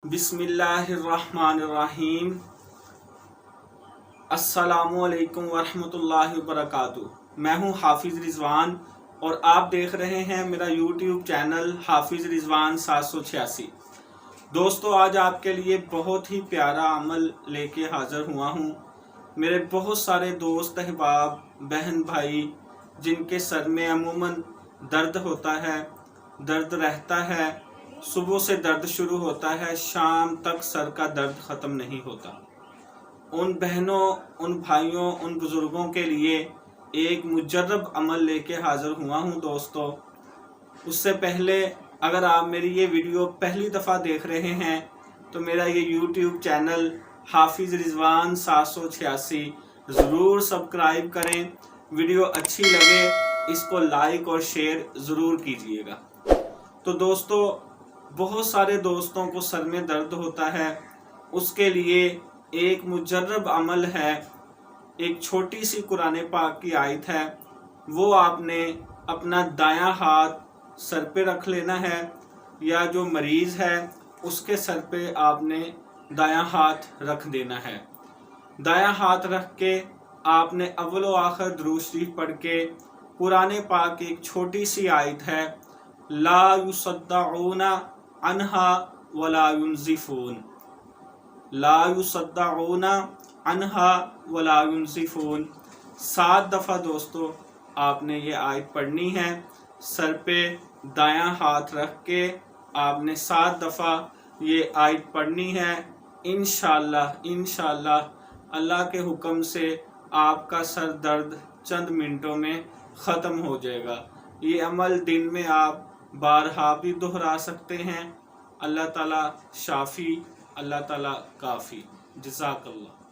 बिस्मिल्लाहिर्रहमानिर्रहीम। अस्सलामुअलैकुम वरहमतुल्लाहि वबरकातुहू। मैं हूँ हाफिज़ रिजवान और आप देख रहे हैं मेरा यूट्यूब चैनल हाफिज़ रिजवान 786। दोस्तों, आज आपके लिए बहुत ही प्यारा अमल लेके हाज़िर हुआ हूँ। मेरे बहुत सारे दोस्त अहबाब बहन भाई जिनके सर में अमूमन दर्द होता है, दर्द रहता है, सुबह से दर्द शुरू होता है, शाम तक सर का दर्द ख़त्म नहीं होता। उन बहनों, उन भाइयों, उन बुज़ुर्गों के लिए एक मुजर्रब अमल लेके हाज़िर हुआ हूँ। दोस्तों, उससे पहले अगर आप मेरी ये वीडियो पहली दफ़ा देख रहे हैं तो मेरा ये यूट्यूब चैनल हाफिज़ रिजवान 786 ज़रूर सब्सक्राइब करें। वीडियो अच्छी लगे इसको लाइक और शेयर ज़रूर कीजिएगा। तो दोस्तों, बहुत सारे दोस्तों को सर में दर्द होता है, उसके लिए एक मुजर्रब अमल है। एक छोटी सी कुरान पाक की आयत है, वो आपने अपना दायां हाथ सर पे रख लेना है, या जो मरीज़ है उसके सर पे आपने दायां हाथ रख देना है। दायां हाथ रख के आपने अव्वल व आखिर दुरूद शरीफ पढ़ के कुरान पाक की एक छोटी सी आयत है, ला युसद्दऊना अन्हा वला युनज़िफून, ला युसद्दऊना अन्हा वला युनज़िफून। 7 दफ़ा दोस्तों आपने ये आयत पढ़नी है। सर पे दायां हाथ रख के आपने 7 दफ़ा ये आयत पढ़नी है। इंशाअल्लाह अल्लाह के हुक्म से आपका सर दर्द चंद मिनटों में ख़त्म हो जाएगा। ये अमल दिन में आप बारहा भी दोहरा सकते हैं। अल्लाह ताला शाफ़ी, अल्लाह ताला काफ़ी। जज़ाकल्लाह।